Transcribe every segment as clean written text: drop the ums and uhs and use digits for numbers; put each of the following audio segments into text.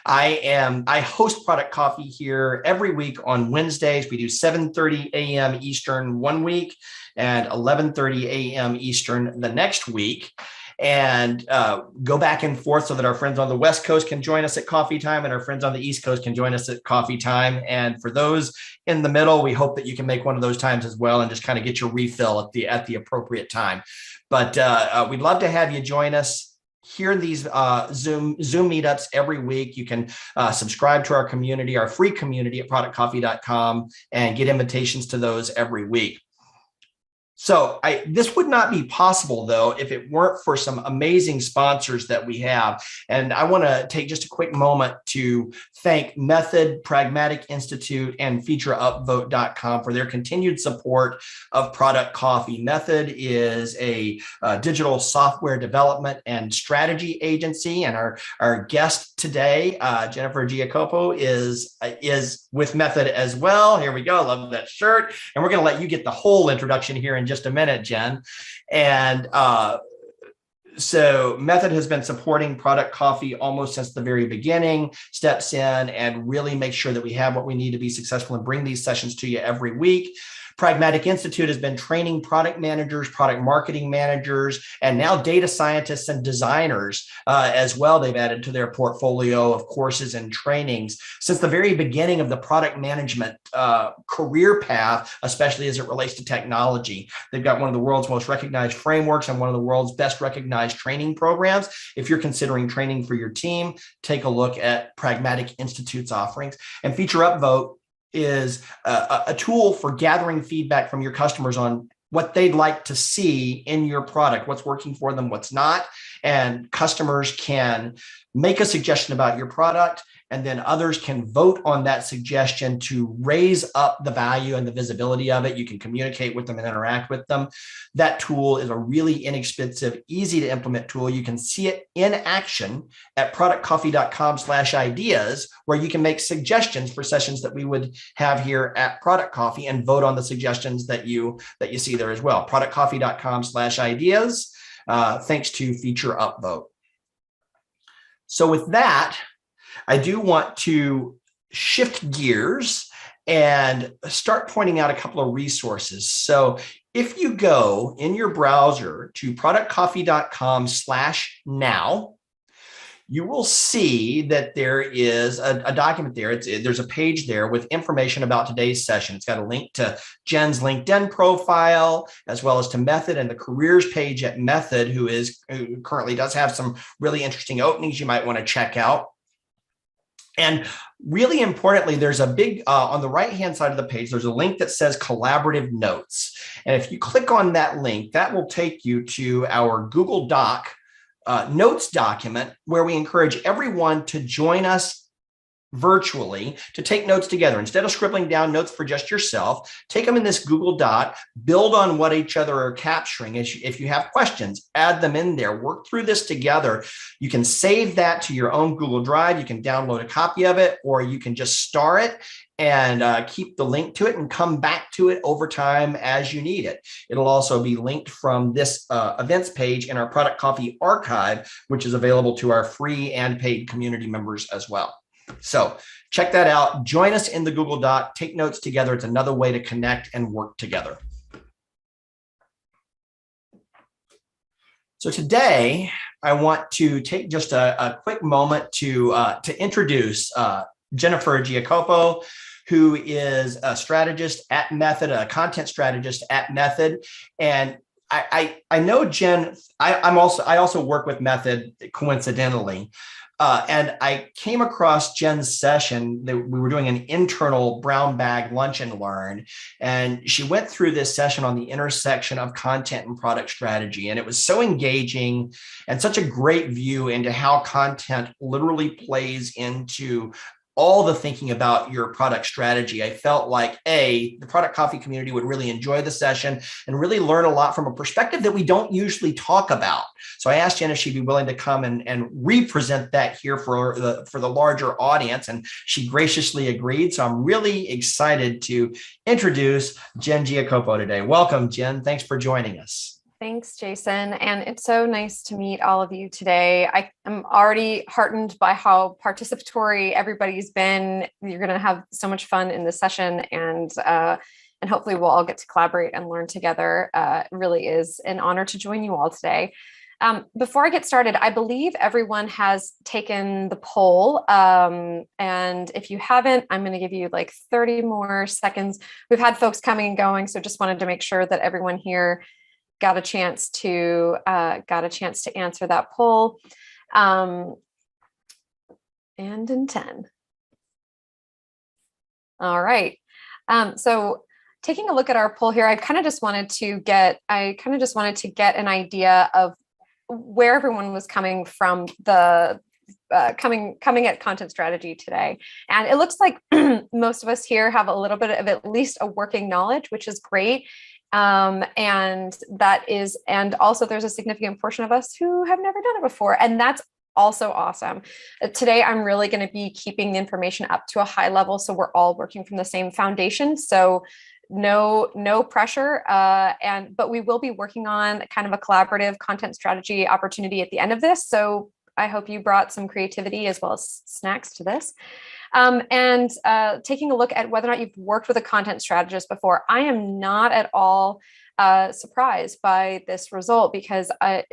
I host Product Coffee here every week on Wednesdays. We do 7:30 a.m. Eastern one week and 11:30 a.m. Eastern the next week. And go back and forth so that our friends on the West Coast can join us at coffee time and our friends on the East Coast can join us at coffee time. And for those in the middle, we hope that you can make one of those times as well and just kind of get your refill at the appropriate time. But we'd love to have you join us here in these Zoom meetups every week. You can subscribe to our community, our free community at productcoffee.com, and get invitations to those every week. So this would not be possible, though, if it weren't for some amazing sponsors that we have. And I want to take just a quick moment to thank Method, Pragmatic Institute, and FeatureUpvote.com for their continued support of Product Coffee. Method is a digital software development and strategy agency. And our guest today, Jennifer Giacopo, is with Method as well. Here we go. Love that shirt. And we're going to let you get the whole introduction here in just a minute, Jen. And so Method has been supporting Product Coffee almost since the very beginning, steps in and really make sure that we have what we need to be successful and bring these sessions to you every week. Pragmatic Institute has been training product managers, product marketing managers, and now data scientists and designers as well. They've added to their portfolio of courses and trainings since the very beginning of the product management career path, especially as it relates to technology. They've got one of the world's most recognized frameworks and one of the world's best recognized training programs. If you're considering training for your team, take a look at Pragmatic Institute's offerings. And Feature Upvote is a tool for gathering feedback from your customers on what they'd like to see in your product, what's working for them, what's not. And customers can make a suggestion about your product, and then others can vote on that suggestion to raise up the value and the visibility of it. You can communicate with them and interact with them. That tool is a really inexpensive, easy to implement tool. You can see it in action at productcoffee.com/ideas, where you can make suggestions for sessions that we would have here at Product Coffee and vote on the suggestions that you see there as well. Productcoffee.com/ideas, thanks to Feature Upvote. So with that, I do want to shift gears and start pointing out a couple of resources. So if you go in your browser to productcoffee.com/now, you will see that there is a document there. There's a page there with information about today's session. It's got a link to Jen's LinkedIn profile, as well as to Method and the careers page at Method, who currently does have some really interesting openings you might want to check out. And really importantly, there's a big, on the right-hand side of the page, there's a link that says collaborative notes. And if you click on that link, that will take you to our Google Doc notes document, where we encourage everyone to join us virtually to take notes together. Instead of scribbling down notes for just yourself, take them in this Google Doc, build on what each other are capturing. If you have questions, add them in there, work through this together. You can save that to your own Google Drive. You can download a copy of it, or you can just star it and keep the link to it and come back to it over time as you need it. It'll also be linked from this events page in our Product Coffee archive, which is available to our free and paid community members as well. So check that out. Join us in the Google Doc. Take notes together. It's another way to connect and work together. So today, I want to take just a quick moment to introduce Jennifer Giacopo, who is a strategist at Method, a content strategist at Method. And I know Jen, I also work with Method coincidentally. And I came across Jen's session. We were doing an internal brown bag lunch and learn, and she went through this session on the intersection of content and product strategy. And it was so engaging and such a great view into how content literally plays into all the thinking about your product strategy. I felt like the Product Coffee community would really enjoy the session and really learn a lot from a perspective that we don't usually talk about. So I asked Jen if she'd be willing to come and represent that here for the larger audience, and she graciously agreed. So I'm really excited to introduce Jen Giacopo today. Welcome, Jen. Thanks for joining us. Thanks, Jason. And it's so nice to meet all of you today. I am already heartened by how participatory everybody's been. You're going to have so much fun in this session, and hopefully we'll all get to collaborate and learn together. It really is an honor to join you all today. Before I get started, I believe everyone has taken the poll. And if you haven't, I'm going to give you like 30 more seconds. We've had folks coming and going, so just wanted to make sure that everyone here got a chance to answer that poll. And in 10. All right. So taking a look at our poll here, I kind of just wanted to get an idea of where everyone was coming from, the coming at content strategy today. And it looks like most of us here have a little bit of at least a working knowledge, which is great. And also there's a significant portion of us who have never done it before. And that's also awesome. Today, I'm really going to be keeping the information up to a high level, so we're all working from the same foundation. So no pressure. But we will be working on kind of a collaborative content strategy opportunity at the end of this. So I hope you brought some creativity as well as snacks to this. Taking a look at whether or not you've worked with a content strategist before, I am not at all surprised by this result, because I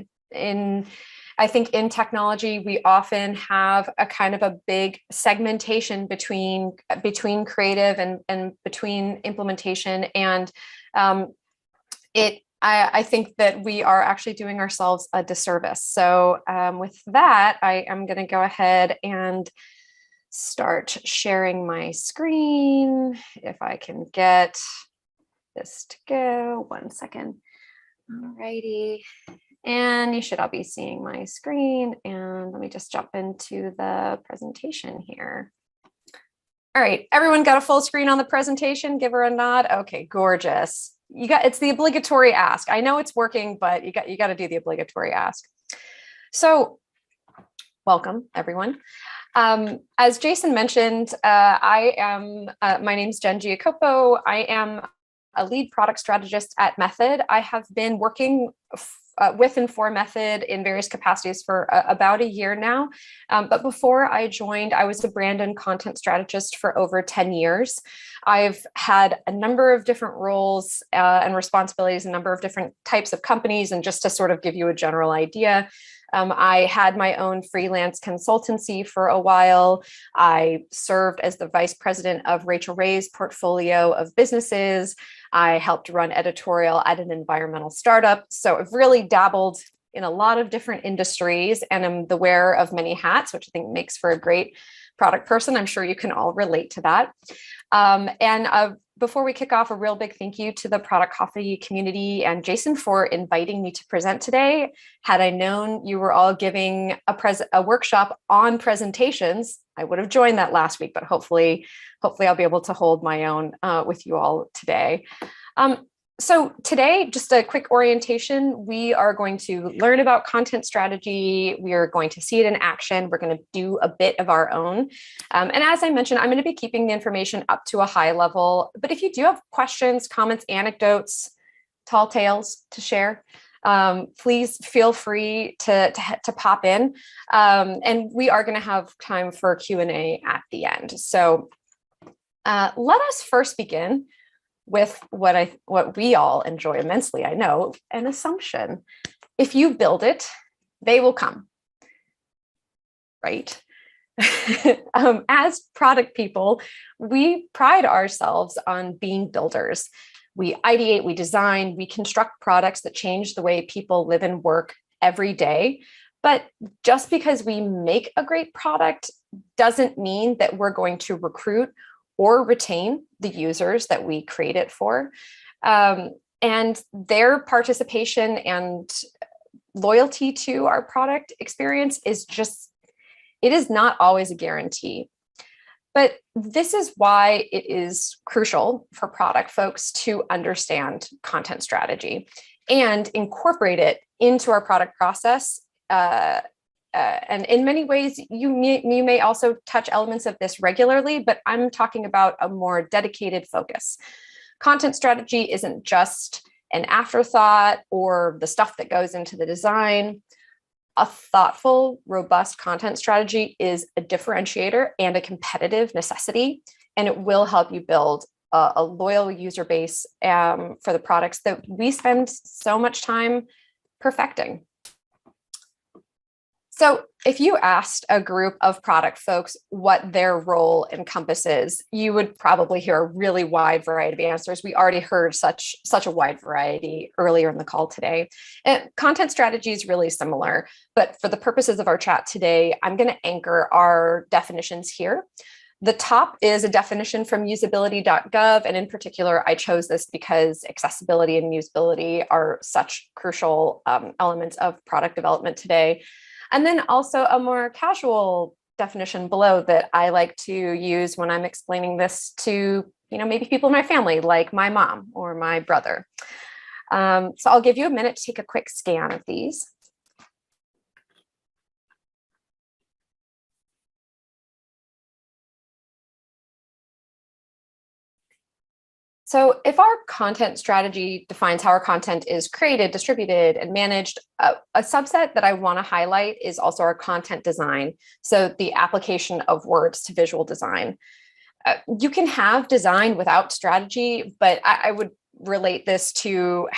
think in technology, we often have a kind of a big segmentation between creative and between implementation. And I think that we are actually doing ourselves a disservice. So with that, I am going to go ahead and start sharing my screen. If I can get this to go, 1 second. All righty. And you should all be seeing my screen. And let me just jump into the presentation here. All right, everyone got a full screen on the presentation? Give her a nod. Okay, gorgeous. It's the obligatory ask. I know it's working, but you got to do the obligatory ask. So welcome, everyone. As Jason mentioned, my name's Jen Giacopo. I am a lead product strategist at Method. I have been working with and for Method in various capacities for about a year now. But before I joined, I was a brand and content strategist for over 10 years. I've had a number of different roles and responsibilities, a number of different types of companies. And just to sort of give you a general idea, I had my own freelance consultancy for a while. I served as the vice president of Rachel Ray's portfolio of businesses. I helped run editorial at an environmental startup. So I've really dabbled in a lot of different industries and am the wearer of many hats, which I think makes for a great product person. I'm sure you can all relate to that. Before we kick off, a real big thank you to the Product Coffee community and Jason for inviting me to present today. Had I known you were all giving a workshop on presentations, I would have joined that last week, but hopefully I'll be able to hold my own with you all today. So today, just a quick orientation. We are going to learn about content strategy. We are going to see it in action. We're going to do a bit of our own. And as I mentioned, I'm going to be keeping the information up to a high level. But if you do have questions, comments, anecdotes, tall tales to share, please feel free to pop in. And we are going to have time for Q&A at the end. So let us first begin with what we all enjoy immensely, I know, an assumption. If you build it, they will come, right? As product people, we pride ourselves on being builders. We ideate, we design, we construct products that change the way people live and work every day. But just because we make a great product doesn't mean that we're going to recruit or retain the users that we create it for. And their participation and loyalty to our product experience it is not always a guarantee. But this is why it is crucial for product folks to understand content strategy and incorporate it into our product process. And in many ways, you may also touch elements of this regularly, but I'm talking about a more dedicated focus. Content strategy isn't just an afterthought or the stuff that goes into the design. A thoughtful, robust content strategy is a differentiator and a competitive necessity, and it will help you build a loyal user base for the products that we spend so much time perfecting. So if you asked a group of product folks what their role encompasses, you would probably hear a really wide variety of answers. We already heard such a wide variety earlier in the call today. And content strategy is really similar, but for the purposes of our chat today, I'm going to anchor our definitions here. The top is a definition from usability.gov, and in particular, I chose this because accessibility and usability are such crucial elements of product development today. And then also a more casual definition below that I like to use when I'm explaining this to, maybe people in my family, like my mom or my brother. So I'll give you a minute to take a quick scan of these. So if our content strategy defines how our content is created, distributed, and managed, a subset that I want to highlight is also our content design. So the application of words to visual design. You can have design without strategy, but I would relate this to,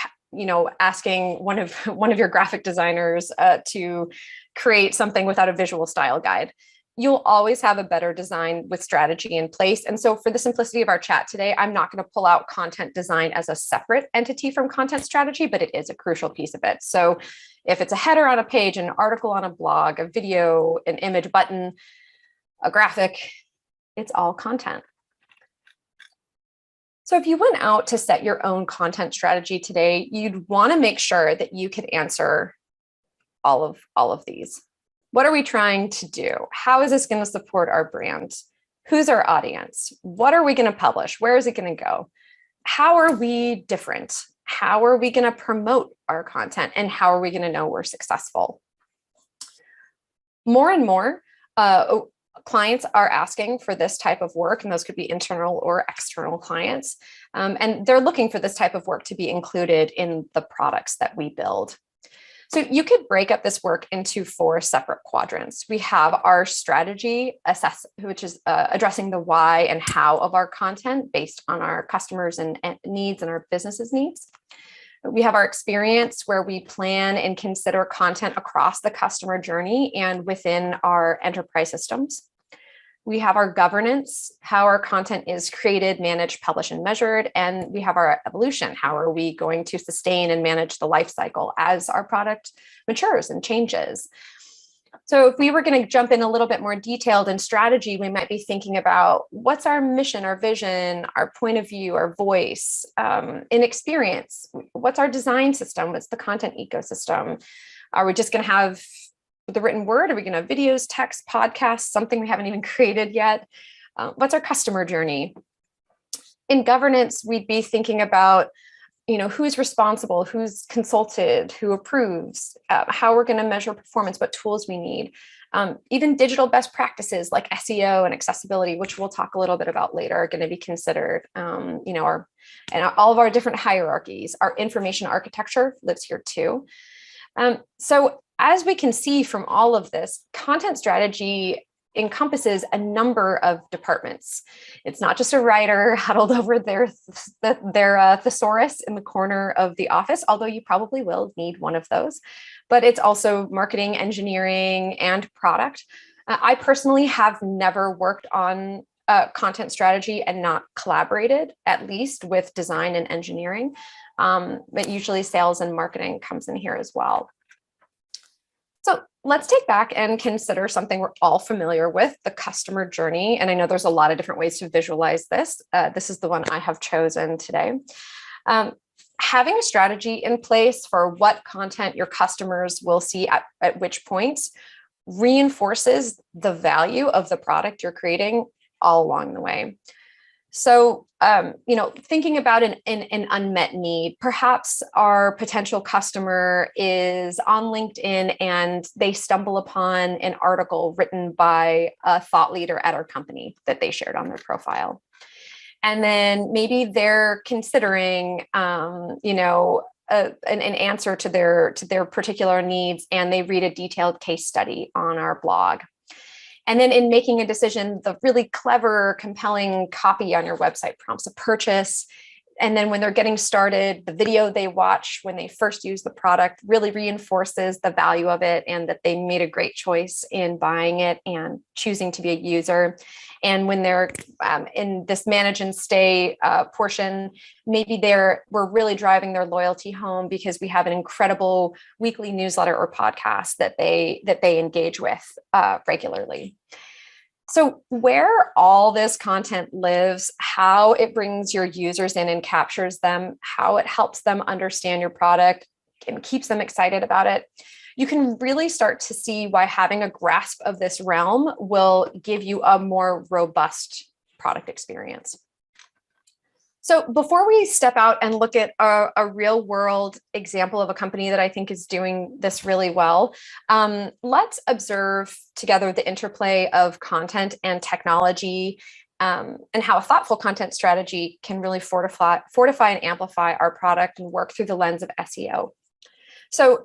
asking one of your graphic designers to create something without a visual style guide. You'll always have a better design with strategy in place. And so for the simplicity of our chat today, I'm not going to pull out content design as a separate entity from content strategy, but it is a crucial piece of it. So if it's a header on a page, an article on a blog, a video, an image button, a graphic, it's all content. So if you went out to set your own content strategy today, you'd want to make sure that you could answer all of these. What are we trying to do? How is this going to support our brand? Who's our audience? What are we going to publish? Where is it going to go? How are we different? How are we going to promote our content? And how are we going to know we're successful? More and more, clients are asking for this type of work, and those could be internal or external clients. And they're looking for this type of work to be included in the products that we build. So you could break up this work into 4 separate quadrants. We have our strategy which is addressing the why and how of our content based on our customers and needs and our business's needs. We have our experience, where we plan and consider content across the customer journey and within our enterprise systems. We have our governance, how our content is created, managed, published, and measured. And we have our evolution. How are we going to sustain and manage the life cycle as our product matures and changes? So if we were going to jump in a little bit more detailed in strategy, we might be thinking about what's our mission, our vision, our point of view, our voice, in experience. What's our design system? What's the content ecosystem? Are we just going to have the written word? Are we going to have videos, text, podcasts, something we haven't even created yet? What's our customer journey? In governance, we'd be thinking about, who's responsible, who's consulted, who approves, how we're going to measure performance, what tools we need. Even digital best practices like SEO and accessibility, which we'll talk a little bit about later, are going to be considered. All of our different hierarchies. Our information architecture lives here too. So as we can see from all of this, content strategy encompasses a number of departments. It's not just a writer huddled over their thesaurus in the corner of the office, although you probably will need one of those, but it's also marketing, engineering, and product. I personally have never worked on content strategy and not collaborated, at least with design and engineering, but usually sales and marketing comes in here as well. So let's take back and consider something we're all familiar with, the customer journey. And I know there's a lot of different ways to visualize this. This is the one I have chosen today. Having a strategy in place for what content your customers will see at which points reinforces the value of the product you're creating all along the way. So, thinking about an unmet need, perhaps our potential customer is on LinkedIn and they stumble upon an article written by a thought leader at our company that they shared on their profile. And then maybe they're considering, an answer to their particular needs, and they read a detailed case study on our blog. And then in making a decision, the really clever, compelling copy on your website prompts a purchase. And then when they're getting started, the video they watch when they first use the product really reinforces the value of it and that they made a great choice in buying it and choosing to be a user. And when they're in this manage and stay portion, maybe we're really driving their loyalty home because we have an incredible weekly newsletter or podcast that they engage with regularly. So where all this content lives, how it brings your users in and captures them, how it helps them understand your product and keeps them excited about it, you can really start to see why having a grasp of this realm will give you a more robust product experience. So before we step out and look at a real world example of a company that I think is doing this really well, let's observe together the interplay of content and technology, and how a thoughtful content strategy can really fortify and amplify our product and work through the lens of SEO. So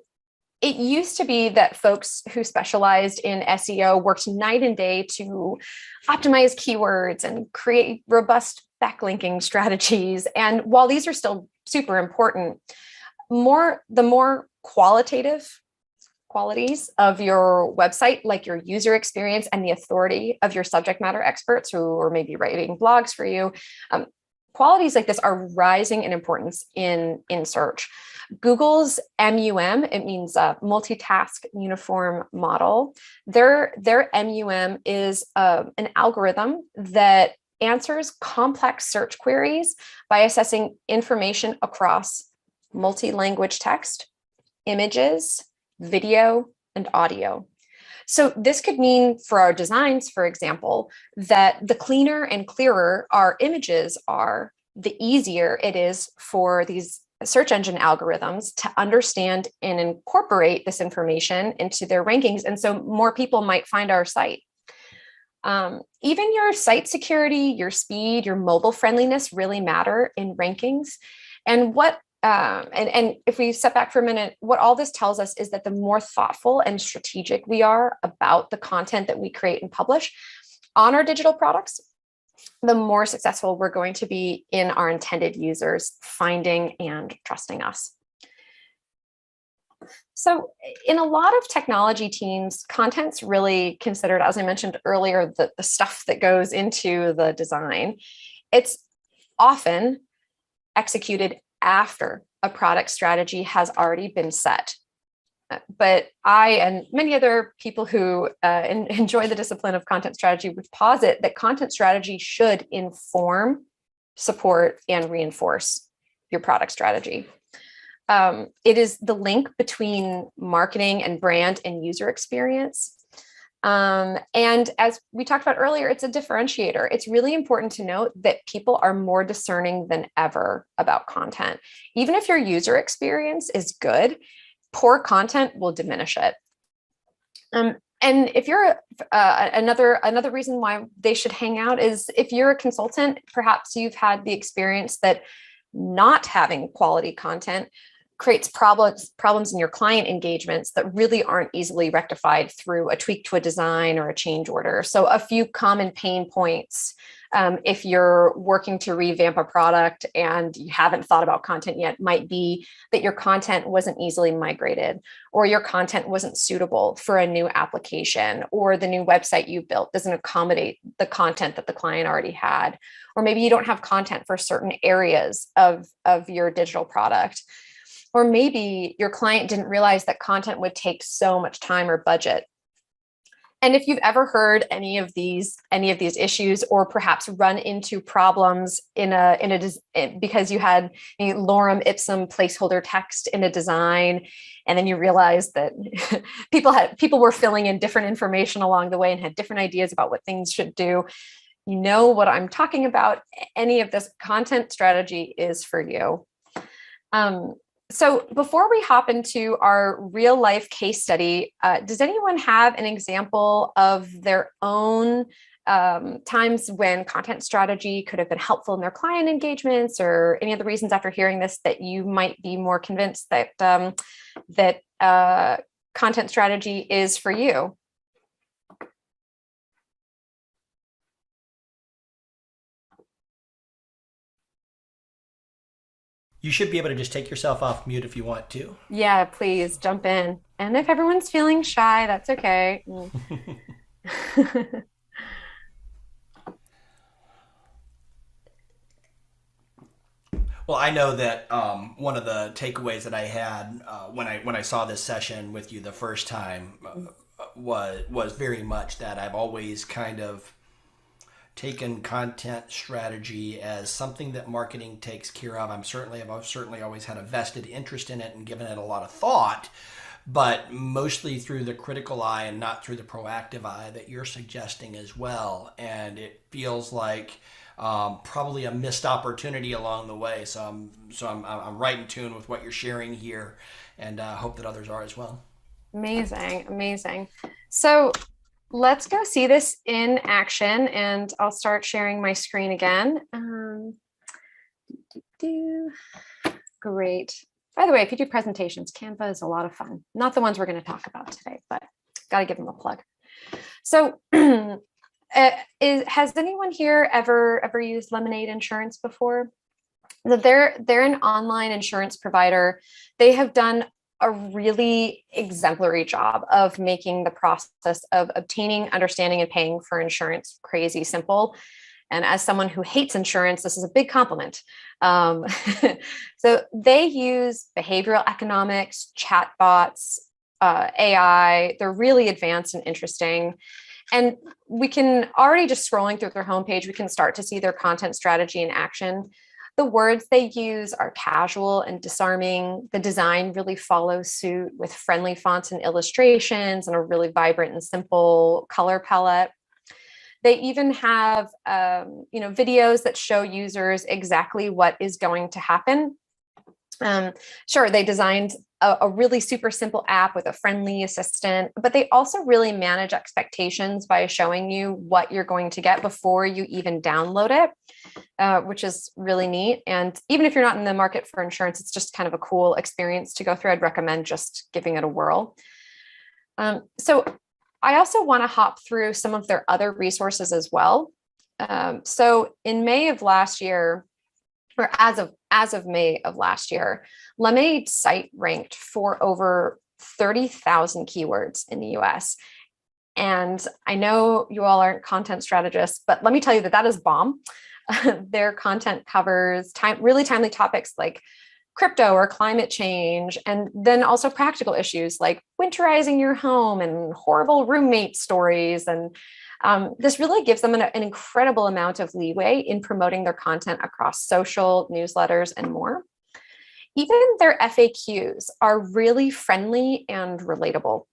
it used to be that folks who specialized in SEO worked night and day to optimize keywords and create robust backlinking strategies. And while these are still super important, the more qualitative qualities of your website, like your user experience and the authority of your subject matter experts who are maybe writing blogs for you, qualities like this are rising in importance in search. Google's MUM, it means multitask uniform model. Their MUM is an algorithm that answers complex search queries by assessing information across multi-language text, images, video, and audio. So this could mean for our designs, for example, that the cleaner and clearer our images are, the easier it is for these search engine algorithms to understand and incorporate this information into their rankings. And so more people might find our site. Even your site security, your speed, your mobile friendliness really matter in rankings. And and if we step back for a minute, what all this tells us is that the more thoughtful and strategic we are about the content that we create and publish on our digital products, the more successful we're going to be in our intended users finding and trusting us. So in a lot of technology teams, content's really considered, as I mentioned earlier, the stuff that goes into the design. It's often executed after a product strategy has already been set. But I and many other people who enjoy the discipline of content strategy would posit that content strategy should inform, support, and reinforce your product strategy. It is the link between marketing and brand and user experience. And as we talked about earlier, it's a differentiator. It's really important to note that people are more discerning than ever about content. Even if your user experience is good, poor content will diminish it. And if you're another reason why they should hang out is if you're a consultant, perhaps you've had the experience that not having quality content creates problems in your client engagements that really aren't easily rectified through a tweak to a design or a change order. So a few common pain points if you're working to revamp a product and you haven't thought about content yet might be that your content wasn't easily migrated, or your content wasn't suitable for a new application, or the new website you built doesn't accommodate the content that the client already had, or maybe you don't have content for certain areas of your digital product. Or maybe your client didn't realize that content would take so much time or budget. And if you've ever heard any of these issues, or perhaps run into problems because you had a lorem ipsum placeholder text in a design, and then you realized that people were filling in different information along the way and had different ideas about what things should do, you know what I'm talking about. Any of this content strategy is for you. So before we hop into our real life case study, does anyone have an example of their own times when content strategy could have been helpful in their client engagements, or any other reasons after hearing this that you might be more convinced that content strategy is for you. You should be able to just take yourself off mute if you want to. Yeah, please jump in. And if everyone's feeling shy, that's okay. Well, I know that one of the takeaways that I had when I saw this session with you the first time was very much that I've always kind of taken content strategy as something that marketing takes care of. I've certainly always had a vested interest in it and given it a lot of thought, but mostly through the critical eye and not through the proactive eye that you're suggesting as well. And it feels like probably a missed opportunity along the way. So I'm right in tune with what you're sharing here, and hope that others are as well. Amazing, amazing. So let's go see this in action, and I'll start sharing my screen again. Great. By the way, if you do presentations, Canva is a lot of fun. Not the ones we're going to talk about today, but got to give them a plug. So has anyone here ever used Lemonade Insurance before? They're an online insurance provider. They have done a really exemplary job of making the process of obtaining, understanding, and paying for insurance crazy simple. And as someone who hates insurance, this is a big compliment. So they use behavioral economics, chatbots, AI. They're really advanced and interesting. And we can already, just scrolling through their homepage, we can start to see their content strategy in action. The words they use are casual and disarming. The design really follows suit with friendly fonts and illustrations and a really vibrant and simple color palette. They even have videos that show users exactly what is going to happen. Sure, they designed a really super simple app with a friendly assistant, but they also really manage expectations by showing you what you're going to get before you even download it, which is really neat. And even if you're not in the market for insurance, it's just kind of a cool experience to go through. I'd recommend just giving it a whirl. So I also want to hop through some of their other resources as well. So in May of last year, or as of May of last year, Lemonade's site ranked for over 30,000 keywords in the US. And I know you all aren't content strategists, but let me tell you that is bomb. Their content covers really timely topics like crypto or climate change, and then also practical issues like winterizing your home and horrible roommate stories. And this really gives them an incredible amount of leeway in promoting their content across social, newsletters, and more. Even their FAQs are really friendly and relatable.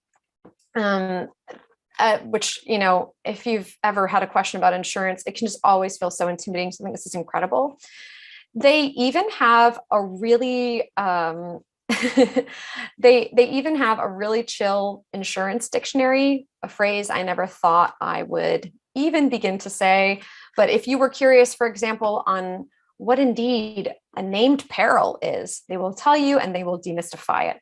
Which, if you've ever had a question about insurance, it can just always feel so intimidating. So I think this is incredible. They even have a really they even have a really chill insurance dictionary, a phrase I never thought I would even begin to say. But if you were curious, for example, on what indeed a named peril is, they will tell you and they will demystify it.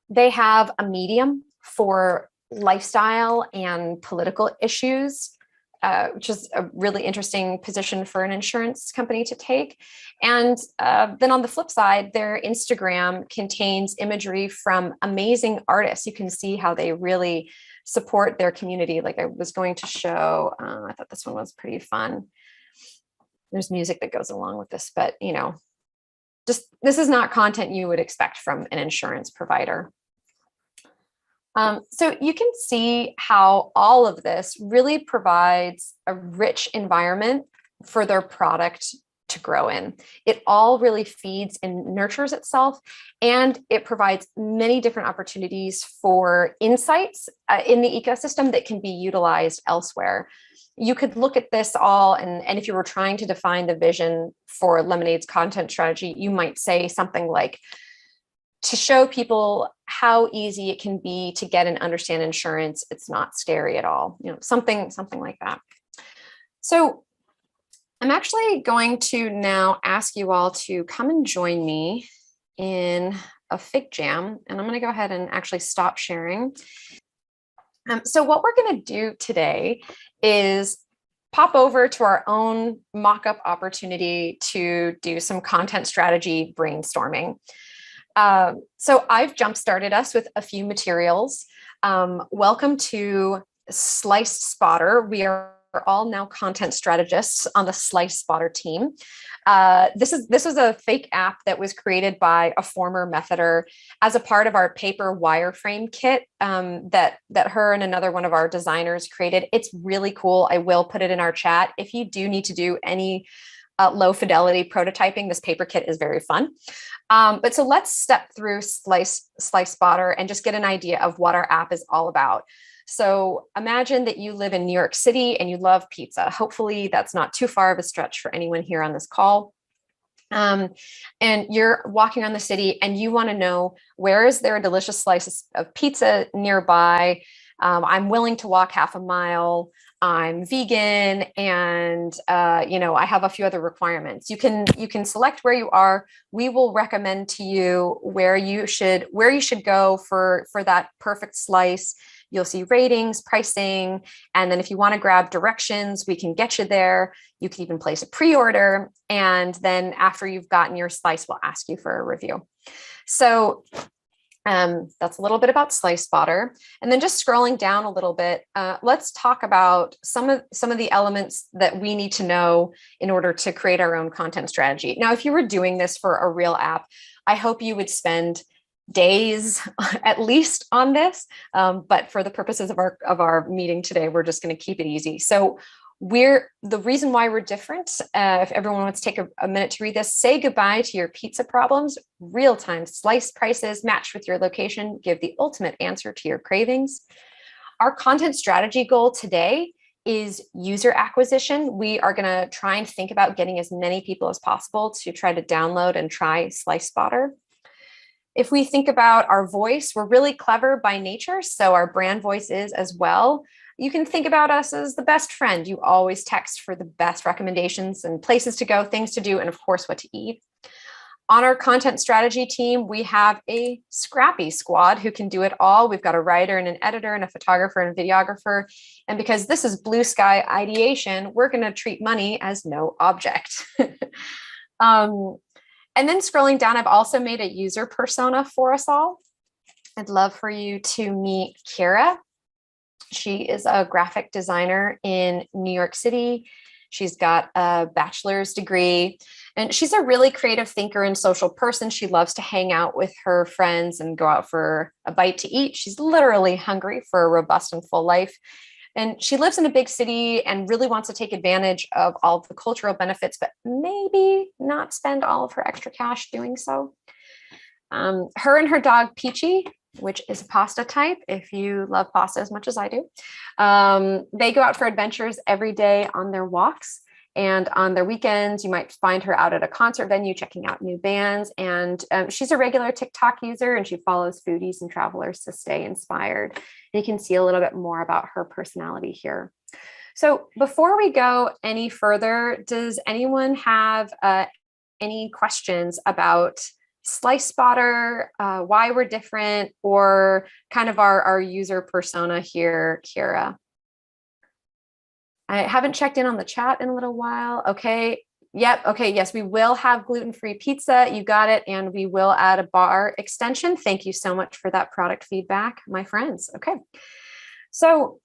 They have a medium for lifestyle and political issues, which is a really interesting position for an insurance company to take. And then on the flip side, their Instagram contains imagery from amazing artists. You can see how they really support their community. Like I was going to show, I thought this one was pretty fun. There's music that goes along with this, but just this is not content you would expect from an insurance provider. So you can see how all of this really provides a rich environment for their product to grow in. It all really feeds and nurtures itself, and it provides many different opportunities for insights in the ecosystem that can be utilized elsewhere. You could look at this all, and if you were trying to define the vision for Lemonade's content strategy, you might say something like, to show people how easy it can be to get and understand insurance. It's not scary at all, something like that. So I'm actually going to now ask you all to come and join me in a fig jam, and I'm going to go ahead and actually stop sharing. So what we're going to do today is pop over to our own mock-up opportunity to do some content strategy brainstorming. So I've jump-started us with a few materials. Welcome to Slice Spotter. We are all now content strategists on the Slice Spotter team. This was a fake app that was created by a former methoder as a part of our paper wireframe kit that her and another one of our designers created. It's really cool. I will put it in our chat. If you do need to do any low fidelity prototyping, this paper kit is very fun. But so let's step through Slice Spotter and just get an idea of what our app is all about. So imagine that you live in New York City and you love pizza. Hopefully that's not too far of a stretch for anyone here on this call. And you're walking around the city and you want to know, where is there a delicious slice of pizza nearby? I'm willing to walk half a mile. I'm vegan, and I have a few other requirements. You can select where you are. We will recommend to you where you should go for that perfect slice. You'll see ratings, pricing, and then if you want to grab directions, we can get you there. You can even place a pre-order, and then after you've gotten your slice, we'll ask you for a review. So that's a little bit about Slice Spotter. And then just scrolling down a little bit, let's talk about some of the elements that we need to know in order to create our own content strategy. Now, if you were doing this for a real app, I hope you would spend days at least on this. But for the purposes of our meeting today, we're just going to keep it easy. So the reason why we're different, if everyone wants to take a minute to read this: say goodbye to your pizza problems. Real-time slice prices matched with your location give the ultimate answer to your cravings. Our content strategy goal today is user acquisition. We are going to try and think about getting as many people as possible to try to download and try Slice Spotter. If we think about our voice, we're really clever by nature, so our brand voice is as well. You can think about us as the best friend. You always text for the best recommendations and places to go, things to do, and of course, what to eat. On our content strategy team, we have a scrappy squad who can do it all. We've got a writer and an editor and a photographer and a videographer. And because this is blue sky ideation, we're going to treat money as no object. And then scrolling down, I've also made a user persona for us all. I'd love for you to meet Kira. She is a graphic designer in New York City. She's got a bachelor's degree, and she's a really creative thinker and social person. She loves to hang out with her friends and go out for a bite to eat. She's literally hungry for a robust and full life. And she lives in a big city and really wants to take advantage of all of the cultural benefits, but maybe not spend all of her extra cash doing so. Her and her dog, Peachy, which is a pasta type, if you love pasta as much as I do, they go out for adventures every day on their walks. And on their weekends, you might find her out at a concert venue checking out new bands. And she's a regular TikTok user, and she follows foodies and travelers to stay inspired. You can see a little bit more about her personality here. So before we go any further, does anyone have any questions about Slice Spotter, why we're different, or kind of our user persona here, Kira? I haven't checked in on the chat in a little while. Okay. Yep. Okay. Yes, we will have gluten-free pizza. You got it. And we will add a bar extension. Thank you so much for that product feedback, my friends. Okay. So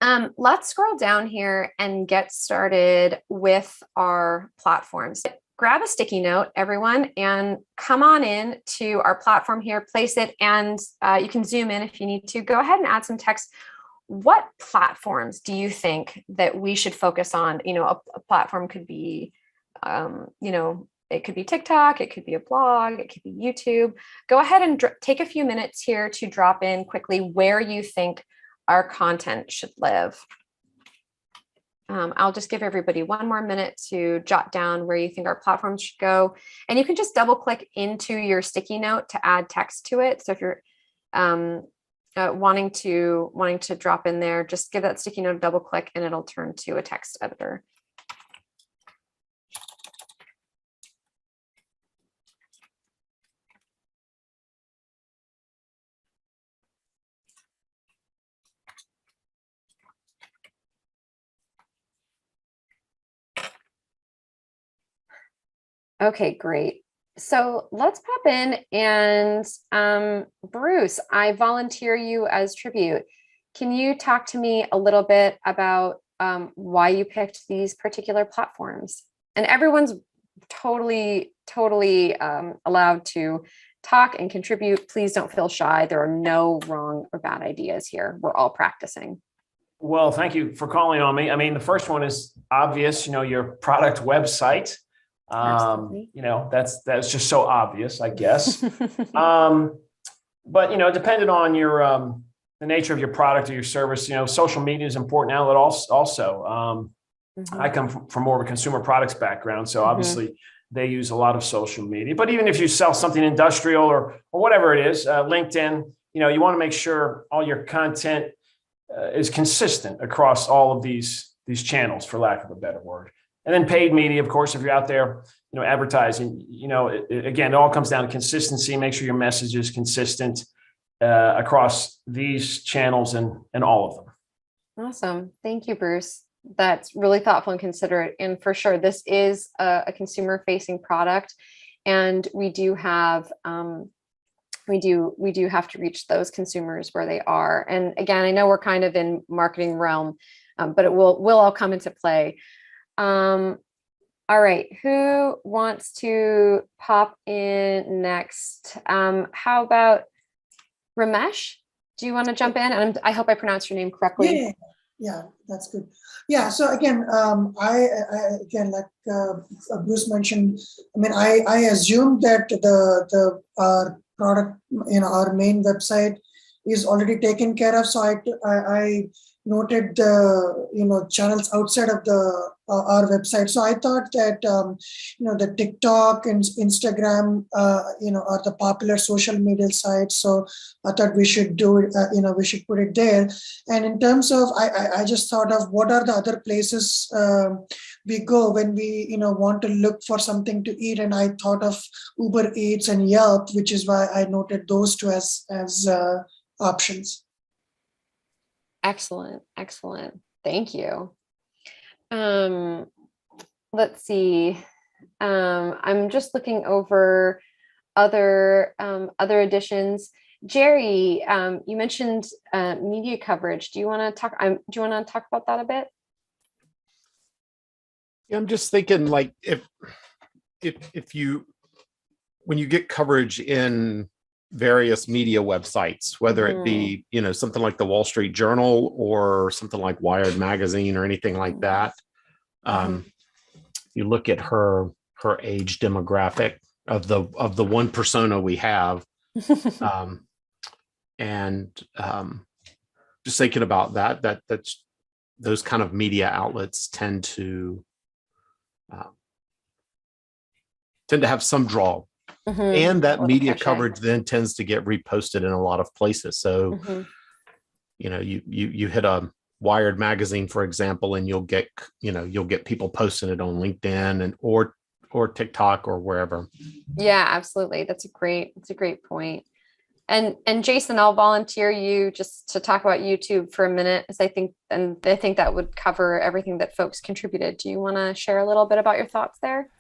let's scroll down here and get started with our platforms. Grab a sticky note, everyone, and come on in to our platform here, place it, and you can zoom in if you need to. Go ahead and add some text. What platforms do you think that we should focus on? A platform could be, it could be TikTok, it could be a blog, it could be YouTube. Go ahead and take a few minutes here to drop in quickly where you think our content should live. I'll just give everybody one more minute to jot down where you think our platform should go. And you can just double click into your sticky note to add text to it. So if you're wanting to drop in there, just give that sticky note a double click and it'll turn to a text editor. Okay, great. So let's pop in and Bruce, I volunteer you as tribute. Can you talk to me a little bit about why you picked these particular platforms? And everyone's totally allowed to talk and contribute. Please don't feel shy. There are no wrong or bad ideas here. We're all practicing. Well, thank you for calling on me. I mean, the first one is obvious, your product website. That's just so obvious, I guess. But depending on your the nature of your product or your service, social media is important outlet also. I come from more of a consumer products background, so obviously they use a lot of social media. But even if you sell something industrial or whatever it is, LinkedIn, you want to make sure all your content is consistent across all of these channels, for lack of a better word. And then paid media, of course, if you're out there, advertising, again, it all comes down to consistency. Make sure your message is consistent across these channels and all of them. Awesome. Thank you, Bruce. That's really thoughtful and considerate. And for sure, this is a consumer facing product. And we do have we do have to reach those consumers where they are. And again, I know we're kind of in marketing realm, but it will all come into play. All right, who wants to pop in next? How about Ramesh? Do you want to jump in? And I hope I pronounced your name correctly. Yeah, that's good. Yeah, so again, I again, like Bruce mentioned, I mean, I assumed that the product, our main website is already taken care of. So I noted the channels outside of the our website. So I thought that the TikTok and Instagram are the popular social media sites. So I thought we should do it. We should put it there. And in terms of, I just thought of what are the other places we go when we want to look for something to eat. And I thought of Uber Eats and Yelp, which is why I noted those two as options. Excellent. Thank you. Let's see. I'm just looking over other additions. Jerry, you mentioned media coverage. Do you want to talk? Do you want to talk about that a bit? Yeah, I'm just thinking, like, if you, when you get coverage in various media websites, whether it be something like the Wall Street Journal or something like Wired magazine or anything like that, you look at her age demographic of the one persona we have, and just thinking about that's those kind of media outlets tend to have some draw. And that media coverage then tends to get reposted in a lot of places. So, you hit a Wired magazine, for example, and you'll get people posting it on LinkedIn and or TikTok or wherever. Yeah, absolutely. That's a great point. And Jason, I'll volunteer you just to talk about YouTube for a minute, as I think that would cover everything that folks contributed. Do you want to share a little bit about your thoughts there?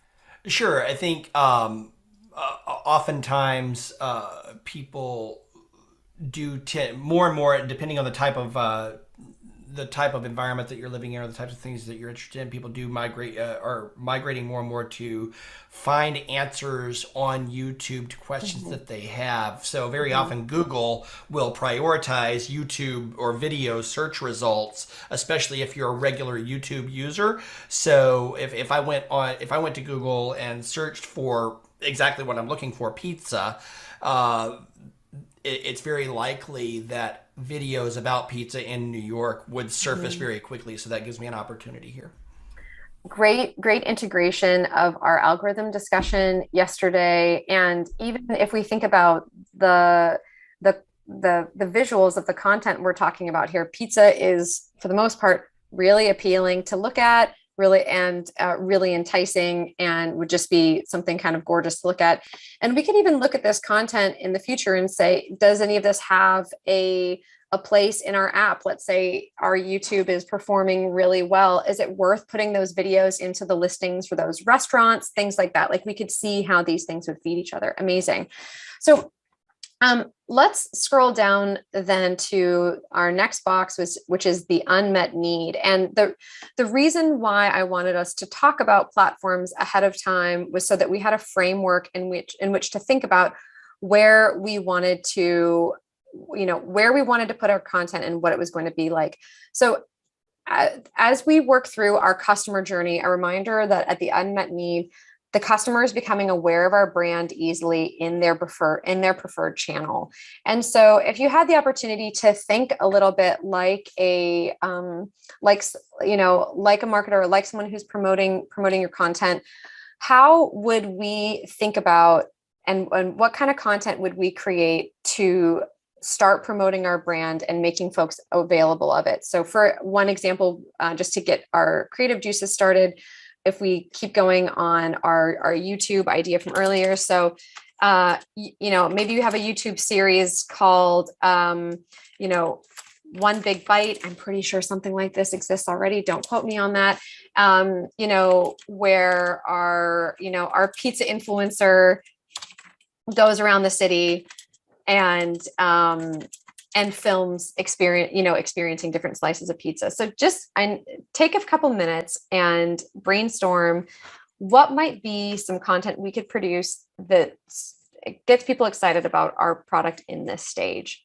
Sure. I think oftentimes people do more and more, depending on the type of environment that you're living in or the types of things that you're interested in, people do migrating more and more to find answers on YouTube to questions that they have. So very often Google will prioritize YouTube or video search results, especially if you're a regular YouTube user. So if I went to Google and searched for exactly what I'm looking for, pizza, it's very likely that videos about pizza in New York would surface very quickly. So that gives me an opportunity here. Great integration of our algorithm discussion yesterday. And even if we think about the visuals of the content we're talking about here, pizza is for the most part really appealing to look at, really enticing, and would just be something kind of gorgeous to look at. And we could even look at this content in the future and say, does any of this have a place in our app? Let's say our YouTube is performing really well. Is it worth putting those videos into the listings for those restaurants? Things like that. Like we could see how these things would feed each other. Amazing. So let's scroll down then to our next box, which is the unmet need. And the reason why I wanted us to talk about platforms ahead of time was so that we had a framework in which to think about where we wanted to put our content and what it was going to be like. So as we work through our customer journey, a reminder that at the unmet need, the customer is becoming aware of our brand easily in their preferred channel. And so if you had the opportunity to think a little bit like a marketer, or like someone who's promoting your content, how would we think about and what kind of content would we create to start promoting our brand and making folks available of it? So for one example, just to get our creative juices started, if we keep going on our YouTube idea from earlier. So, maybe you have a YouTube series called, One Big Bite. I'm pretty sure something like this exists already. Don't quote me on that. Where our pizza influencer goes around the city and films experiencing different slices of pizza. So just take a couple minutes and brainstorm what might be some content we could produce that gets people excited about our product in this stage.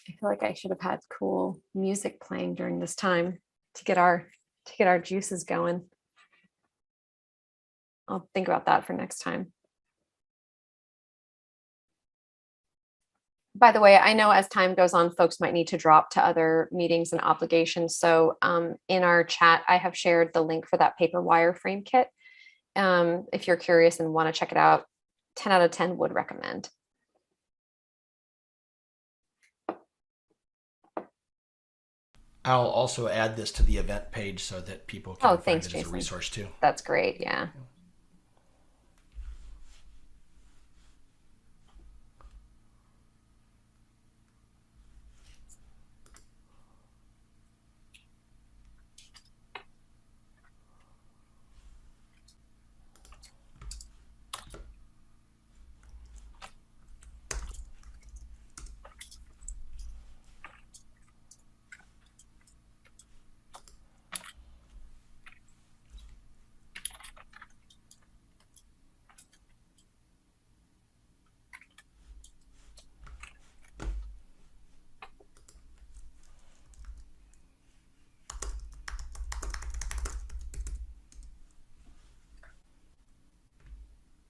I feel like I should have had cool music playing during this time to get our juices going. I'll think about that for next time. By the way, I know as time goes on, folks might need to drop to other meetings and obligations. So in our chat, I have shared the link for that paper wireframe kit. If you're curious and want to check it out, 10 out of 10 would recommend. I'll also add this to the event page so that people can find thanks, it as a Jason. resource too. That's great. Yeah.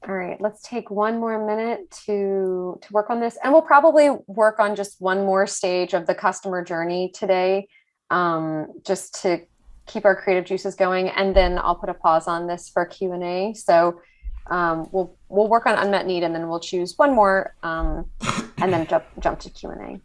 All right, let's take one more minute to work on this. And we'll probably work on just one more stage of the customer journey today, just to keep our creative juices going. And then I'll put a pause on this for Q&A. So we'll work on unmet need, and then we'll choose one more and then jump to Q&A.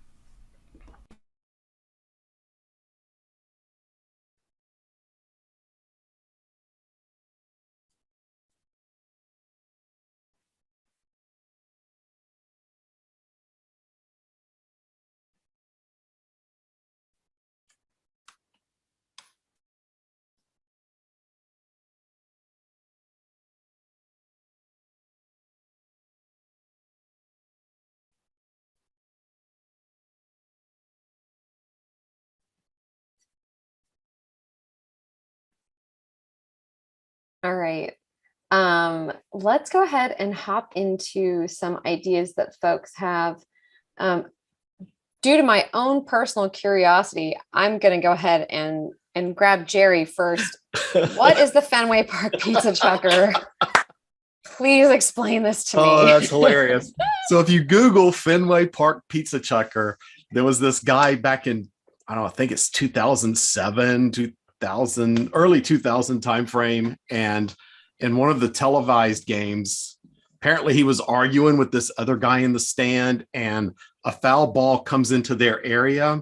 All right. Let's go ahead and hop into some ideas that folks have. Due to my own personal curiosity, I'm going to go ahead and grab Jerry first. What is the Fenway Park Pizza Chucker? Please explain this to me. Oh, that's hilarious. So if you Google Fenway Park Pizza Chucker, there was this guy back in, I don't know, I think it's 2007, 2000, early 2000 timeframe. And in one of the televised games, apparently he was arguing with this other guy in the stand, and a foul ball comes into their area,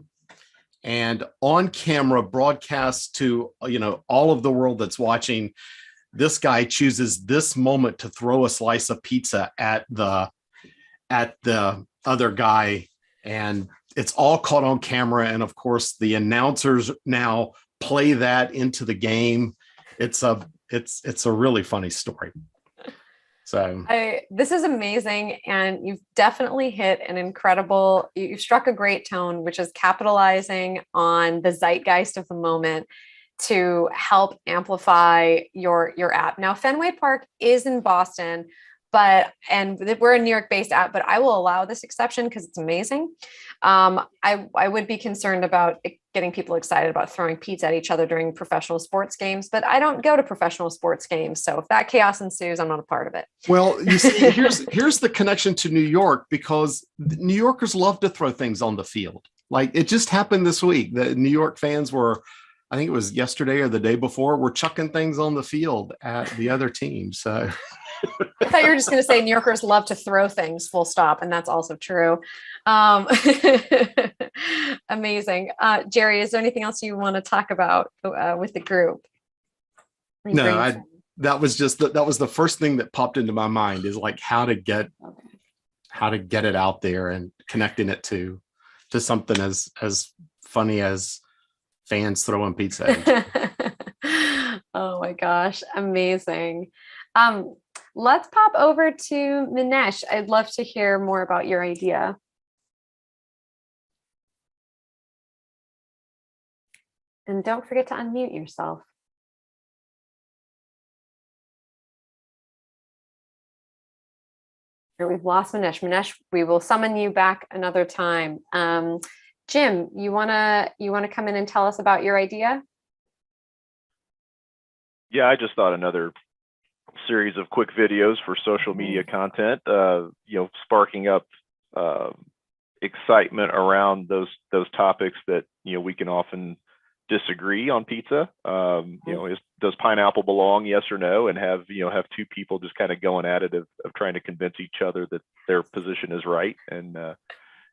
and on camera broadcast to, all of the world that's watching, this guy chooses this moment to throw a slice of pizza at the other guy, and it's all caught on camera. And of course the announcers now play that into the game. It's a really funny story. So this is amazing. And you've definitely hit you've struck a great tone, which is capitalizing on the zeitgeist of the moment to help amplify your app. Now, Fenway Park is in Boston, and we're a New York based app, but I will allow this exception because it's amazing. I would be concerned about getting people excited about throwing pizza at each other during professional sports games, but I don't go to professional sports games. So if that chaos ensues, I'm not a part of it. Well, you see, here's the connection to New York, because New Yorkers love to throw things on the field. Like, it just happened this week. The New York fans were, I think it was yesterday or the day before, were chucking things on the field at the other team. So I thought you were just going to say New Yorkers love to throw things, full stop. And that's also true. Amazing. Jerry, is there anything else you want to talk about with the group? No, that was the first thing that popped into my mind, is like how to get it out there and connecting it to something as funny as fans throwing pizza. Oh my gosh. Amazing. Let's pop over to Minesh. I'd love to hear more about your idea. And don't forget to unmute yourself. Here, we've lost Minesh. Minesh, we will summon you back another time. Jim, you wanna come in and tell us about your idea? Yeah, I just thought another series of quick videos for social media content, sparking up excitement around those topics that we can often disagree on pizza. Does pineapple belong, yes or no, and have two people just kind of going at it of trying to convince each other that their position is right. And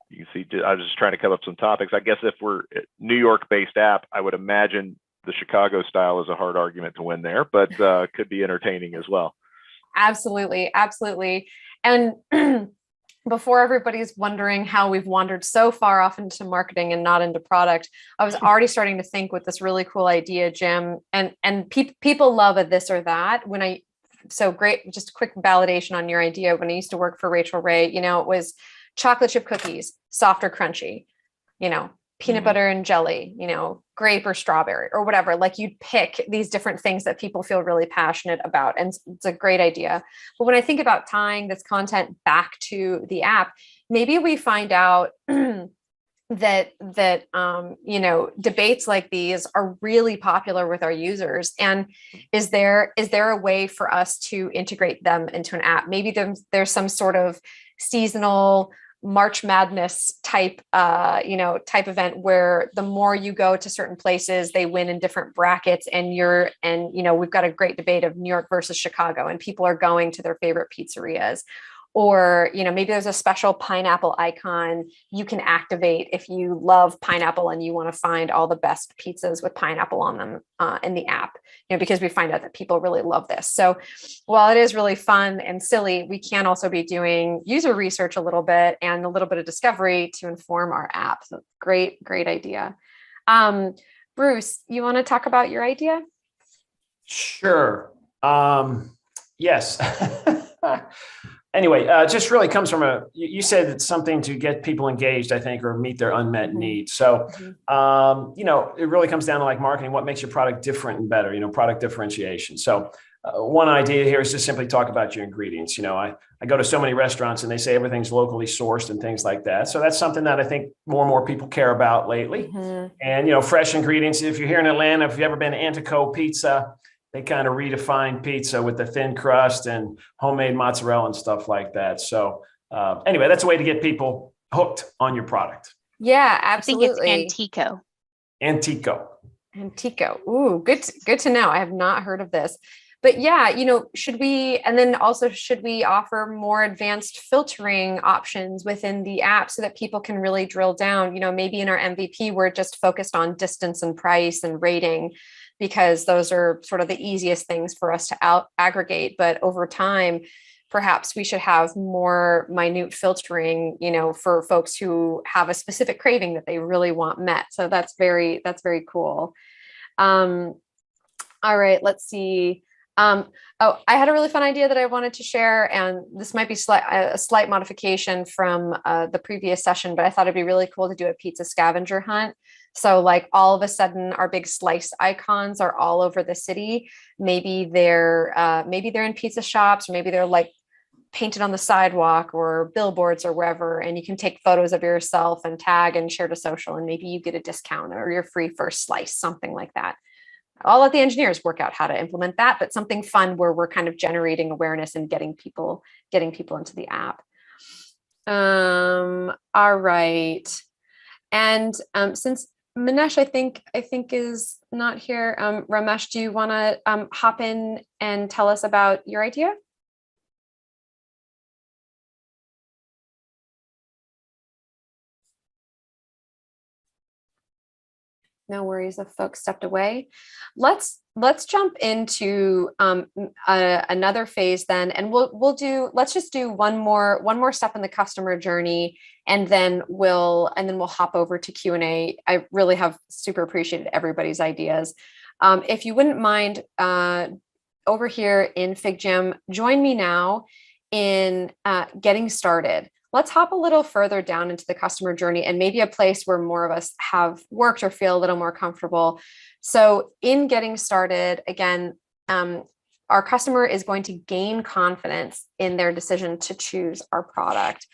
you can see, I was just trying to come up some topics. I guess if we're a New York-based app, I would imagine the Chicago style is a hard argument to win there, but could be entertaining as well. Absolutely. Absolutely. And before everybody's wondering how we've wandered so far off into marketing and not into product, I was already starting to think with this really cool idea, Jim, and people love a this or that. So great, just a quick validation on your idea. When I used to work for Rachel Ray, it was chocolate chip cookies, soft or crunchy, peanut butter and jelly, grape or strawberry or whatever. Like, you'd pick these different things that people feel really passionate about. And it's a great idea. But when I think about tying this content back to the app, maybe we find out that debates like these are really popular with our users. And is there a way for us to integrate them into an app? Maybe there's some sort of seasonal March Madness type event where the more you go to certain places, they win in different brackets, and we've got a great debate of New York versus Chicago, and people are going to their favorite pizzerias. Or, maybe there's a special pineapple icon you can activate if you love pineapple and you want to find all the best pizzas with pineapple on them in the app, because we find out that people really love this. So while it is really fun and silly, we can also be doing user research a little bit and a little bit of discovery to inform our app. So great idea. Bruce, you want to talk about your idea? Sure. Yes. Anyway, just really comes from you said it's something to get people engaged, I think, or meet their unmet needs. So, it really comes down to like marketing, what makes your product different and better, product differentiation. So one idea here is to simply talk about your ingredients. I go to so many restaurants and they say everything's locally sourced and things like that. So that's something that I think more and more people care about lately. And, fresh ingredients. If you're here in Atlanta, if you've ever been to Antico Pizza, they kind of redefined pizza with the thin crust and homemade mozzarella and stuff like that. So anyway, that's a way to get people hooked on your product. Yeah, absolutely. I think it's Antico. Antico. Ooh, good to know. I have not heard of this. But yeah, should we offer more advanced filtering options within the app so that people can really drill down? Maybe in our MVP, we're just focused on distance and price and rating, because those are sort of the easiest things for us to aggregate. But over time, perhaps we should have more minute filtering, for folks who have a specific craving that they really want met. So that's very cool. All right, let's see. I had a really fun idea that I wanted to share, and this might be a slight modification from the previous session, but I thought it'd be really cool to do a pizza scavenger hunt. So like all of a sudden our big slice icons are all over the city. Maybe they're in pizza shops, or maybe they're like painted on the sidewalk or billboards or wherever, and you can take photos of yourself and tag and share to social, and maybe you get a discount or your free first slice, something like that. I'll let the engineers work out how to implement that, but something fun where we're kind of generating awareness and getting people into the app. All right. And since Manesh, I think is not here, Ramesh, do you want to hop in and tell us about your idea? No worries if folks stepped away. Let's jump into another phase then, and let's just do one more step in the customer journey, and then we'll hop over to Q&A. I really have super appreciated everybody's ideas. If you wouldn't mind, over here in FigJam, join me now in getting started. Let's hop a little further down into the customer journey, and maybe a place where more of us have worked or feel a little more comfortable. So in getting started, again, our customer is going to gain confidence in their decision to choose our product.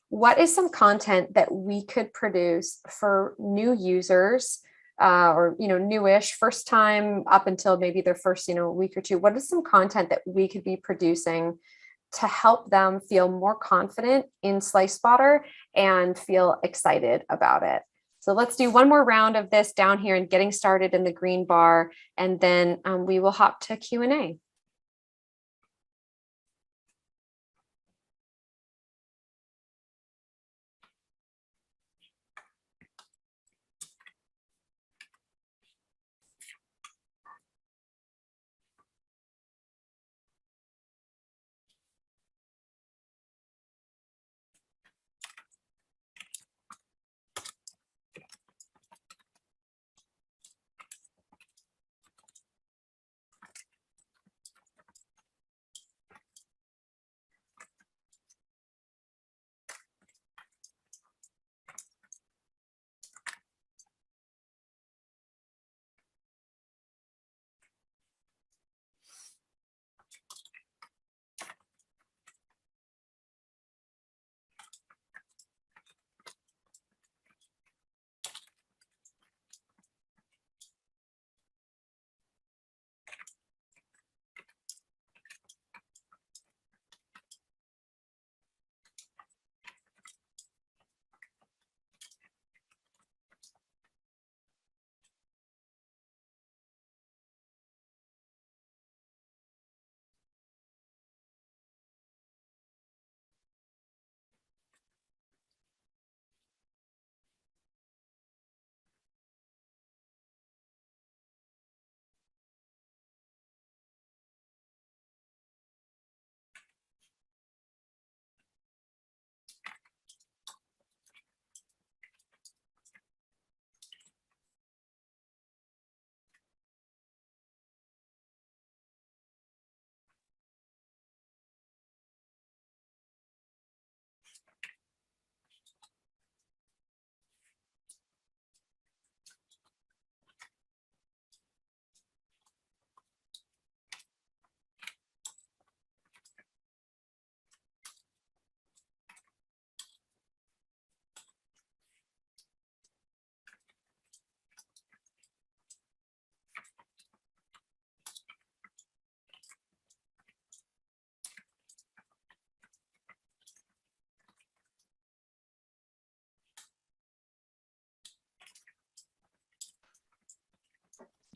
What is some content that we could produce for new users, or newish, first time up until maybe their first week or two? What is some content that we could be producing to help them feel more confident in SliceSpotter and feel excited about it? So let's do one more round of this down here and getting started in the green bar, and then we will hop to Q&A.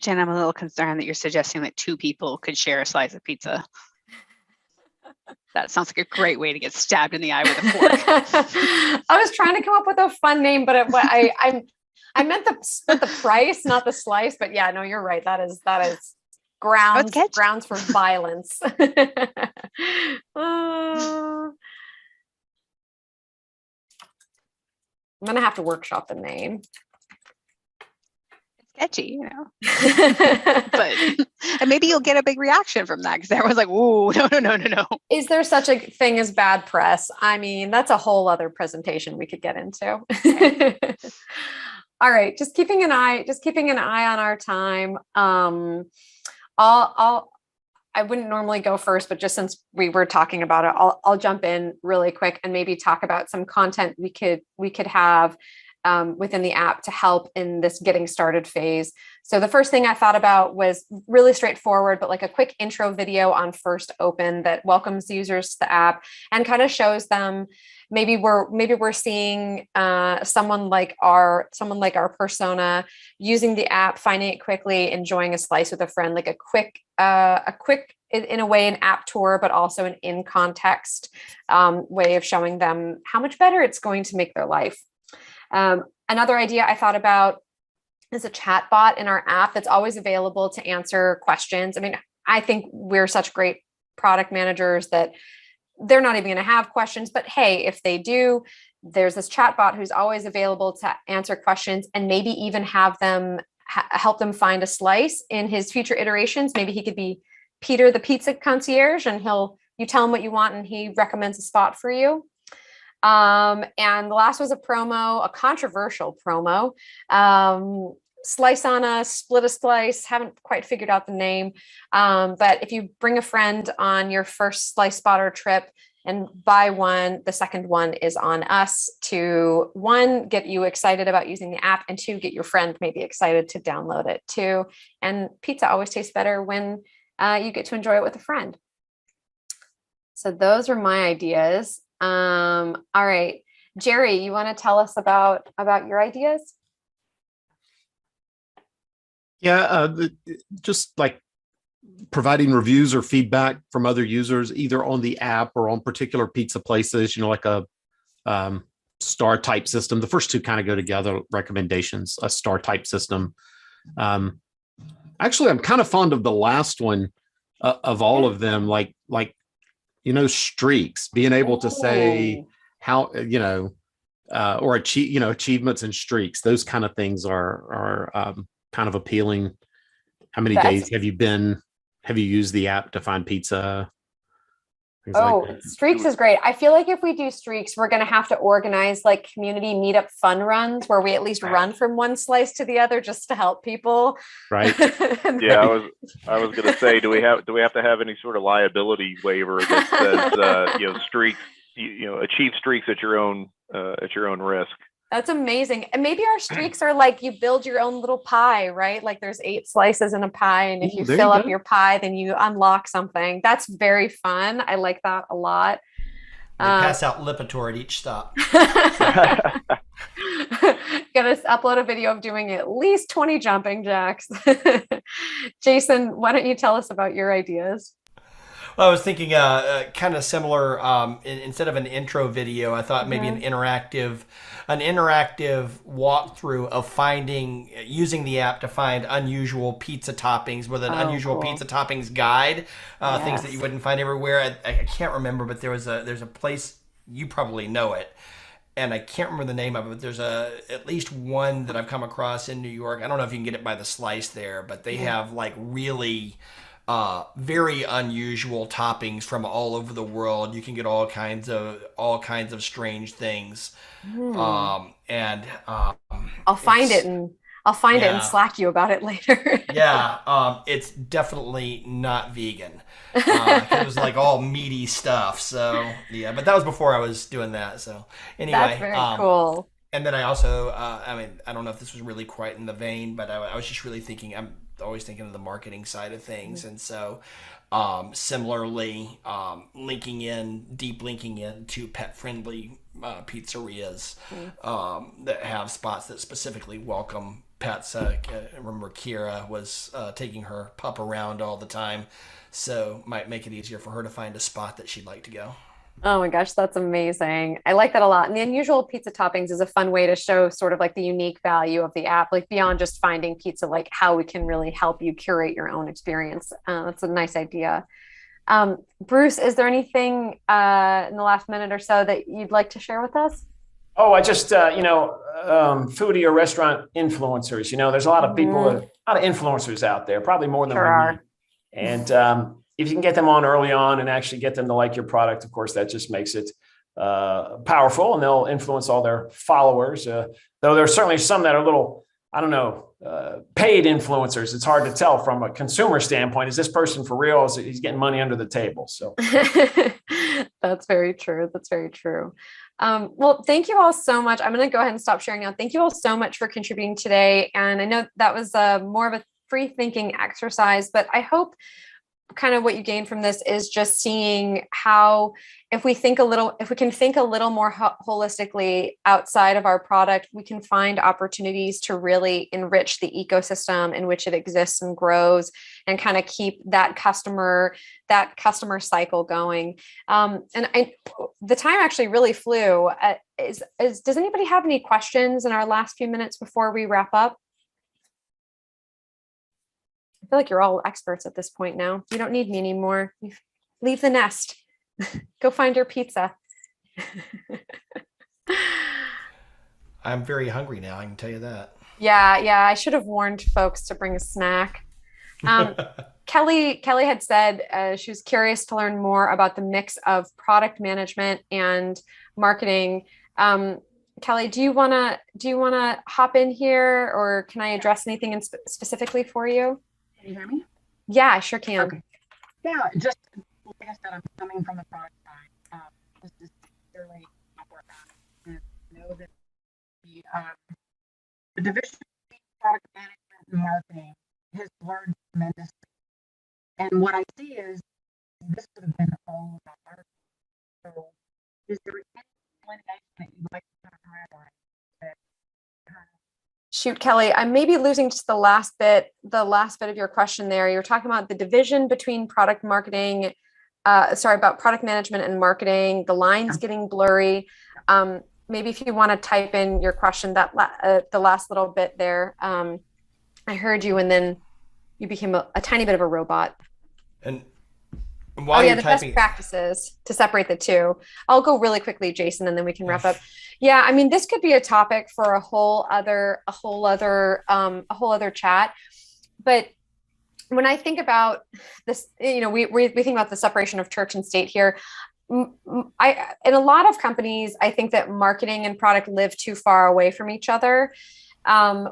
Jen, I'm a little concerned that you're suggesting that 2 people could share a slice of pizza. That sounds like a great way to get stabbed in the eye with a fork. I was trying to come up with a fun name, but I meant the price, not the slice. But yeah, no, you're right. That is grounds for violence. I'm gonna have to workshop the name. It's catchy, but and maybe you'll get a big reaction from that because everyone's like, "Ooh, no." Is there such a thing as bad press? I mean, that's a whole other presentation we could get into. All right, just keeping an eye on our time. I wouldn't normally go first, but just since we were talking about it, I'll jump in really quick and maybe talk about some content we could have within the app to help in this getting started phase. So the first thing I thought about was really straightforward, but like a quick intro video on First Open that welcomes users to the app and kind of shows them maybe we're seeing someone like our persona using the app, finding it quickly, enjoying a slice with a friend, like a quick in a way an app tour, but also an in context way of showing them how much better it's going to make their life. Another idea I thought about is a chat bot in our app that's always available to answer questions. I mean, I think we're such great product managers that they're not even going to have questions, but hey, if they do, there's this chat bot who's always available to answer questions and maybe even have them help them find a slice in his future iterations. Maybe he could be Peter, the pizza concierge, and you tell him what you want and he recommends a spot for you. And the last was a controversial promo. Slice on a split a slice, haven't quite figured out the name. But if you bring a friend on your first slice spotter trip and buy one, the second one is on us to 1, get you excited about using the app, and 2, get your friend maybe excited to download it too. And pizza always tastes better when you get to enjoy it with a friend. So those are my ideas. All right, Jerry, you want to tell us about your ideas? Yeah, just like providing reviews or feedback from other users, either on the app or on particular pizza places, like a star type system. The first 2 kind of go together, recommendations, a star type system. Actually, I'm kind of fond of the last one of all of them, like streaks, being able to say how, or achieve, achievements and streaks. Those kind of things are kind of appealing. How many days have you used the app to find pizza? Streaks is great. I feel like if we do streaks, we're going to have to organize like community meetup fun runs where we at least run from one slice to the other just to help people. Right. Yeah, I was going to say, do we have to have any sort of liability waiver that says streaks, achieve streaks at your own risk? That's amazing. And maybe our streaks are like you build your own little pie, right? Like there's 8 slices in a pie. And if you fill up your pie, then you unlock something. That's very fun. I like that a lot. They pass out Lipitor at each stop. Gonna upload a video of doing at least 20 jumping jacks. Jason, why don't you tell us about your ideas? Well, I was thinking kind of similar. Instead of an intro video, I thought maybe an interactive walkthrough of using the app to find unusual pizza toppings with an unusual pizza toppings guide, things that you wouldn't find everywhere. I can't remember, but there's a place, you probably know it, and I can't remember the name of it, but there's at least one that I've come across in New York. I don't know if you can get it by the slice there, but they have like really very unusual toppings from all over the world. You can get all kinds of strange things. I'll find it and Slack you about it later. It's definitely not vegan. It was like all meaty stuff. So yeah, but that was before I was doing that. So anyway, that's very cool. And then I also, I don't know if this was really quite in the vein, but I was just really thinking, I'm always thinking of the marketing side of things. And so similarly, deep linking in to pet friendly pizzerias that have spots that specifically welcome pets. I remember Kira was taking her pup around all the time, so might make it easier for her to find a spot that she'd like to go. Oh my gosh, that's amazing. I like that a lot. And the unusual pizza toppings is a fun way to show sort of like the unique value of the app, like beyond just finding pizza, like how we can really help you curate your own experience. That's a nice idea. Bruce, is there anything in the last minute or so that you'd like to share with us? Oh, I just, foodie or restaurant influencers. There's a lot of people, a lot of influencers out there, probably more than Sure we are. need. And if you can get them on early on and actually get them to like your product, of course, that just makes it powerful, and they'll influence all their followers. Though there's certainly some that are a little, I don't know, paid influencers. It's hard to tell from a consumer standpoint. Is this person for real? Is he's getting money under the table? So That's very true. That's very true. Well, thank you all so much. I'm going to go ahead and stop sharing now. Thank you all so much for contributing today. And I know that was more of a free thinking exercise, but I hope kind of what you gain from this is just seeing how if we can think a little more holistically outside of our product, we can find opportunities to really enrich the ecosystem in which it exists and grows, and kind of keep that customer cycle going. The time actually really flew. Does anybody have any questions in our last few minutes before we wrap up? I feel like you're all experts at this point now. You don't need me anymore. Leave the nest. Go find your pizza. I'm very hungry now, I can tell you that. Yeah. I should have warned folks to bring a snack. Kelly had said she was curious to learn more about the mix of product management and marketing. Kelly, do you wanna hop in here, or can I address anything specifically for you? Can you hear me? Yeah, I sure can. Okay. Yeah, just like I said, I'm coming from the product side. This is purely software back, and I know that the division between product management and marketing has learned tremendously. And what I see is this would have been all about marketing. So, is there any delineation that you'd like to highlight that Shoot, Kelly, I'm maybe losing just the last bit of your question there. You're talking about the division between product marketing, about product management and marketing, the lines getting blurry. Maybe if you want to type in your question, the last little bit there. I heard you, and then you became a tiny bit of a robot. And while you're the typing, best practices to separate the two. I'll go really quickly, Jason, and then we can wrap up. Yeah, I mean, this could be a topic for a whole other chat. But when I think about this, we think about the separation of church and state here. In a lot of companies, I think that marketing and product live too far away from each other.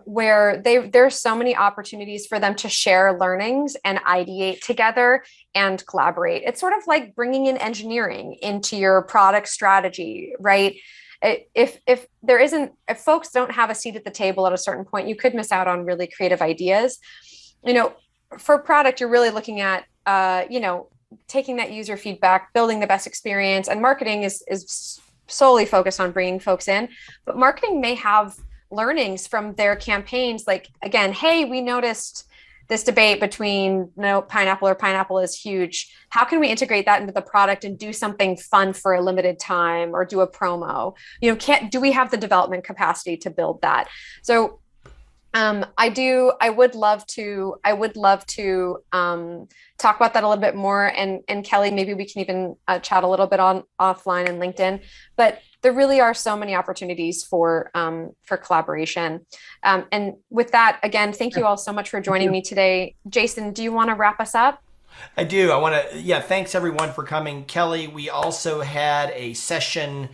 Where there's so many opportunities for them to share learnings and ideate together and collaborate. It's sort of like bringing in engineering into your product strategy, right? If folks don't have a seat at the table at a certain point, you could miss out on really creative ideas. For product, you're really looking at, taking that user feedback, building the best experience, and marketing is solely focused on bringing folks in. But marketing may have learnings from their campaigns, like, again, hey, we noticed this debate between pineapple is huge. How can we integrate that into the product and do something fun for a limited time, or do a promo? Do we have the development capacity to build that? So I would love to talk about that a little bit more, and Kelly, maybe we can even chat a little bit on offline and LinkedIn. But there really are so many opportunities for collaboration. And with that, again, thank you all so much for joining me today. Jason, do you want to wrap us up? I do. Thanks everyone for coming. Kelly, we also had a session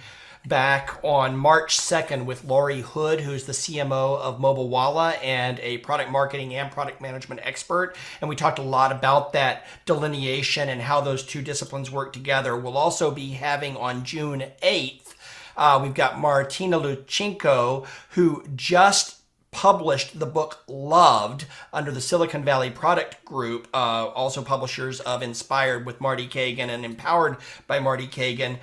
back on March 2nd with Lori Hood, who's the CMO of Mobile Walla and a product marketing and product management expert. And we talked a lot about that delineation and how those two disciplines work together. We'll also be having on June 8th, we've got Martina Luchenko, who just published the book Loved under the Silicon Valley Product Group, also publishers of Inspired with Marty Kagan and Empowered by Marty Kagan,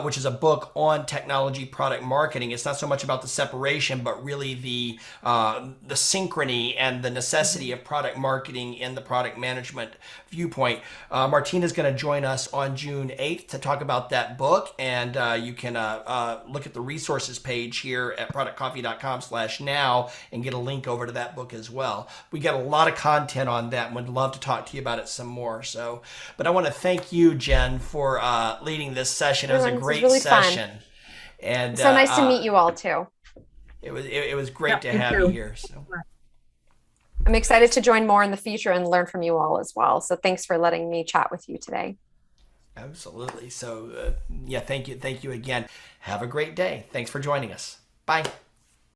which is a book on technology product marketing. It's not so much about the separation, but really the synchrony and the necessity of product marketing in the product management viewpoint. Martina's going to join us on June 8th to talk about that book, and you can look at the resources page here at productcoffee.com/now and get a link over to that book as well. We got a lot of content on that and would love to talk to you about it some more. So, but I want to thank you, Jen, for leading this session. It was a great really session. Fun. And so nice to meet you all too. It was great to have you here. So I'm excited to join more in the future and learn from you all as well. So thanks for letting me chat with you today. Absolutely. So yeah, thank you again. Have a great day. Thanks for joining us. Bye.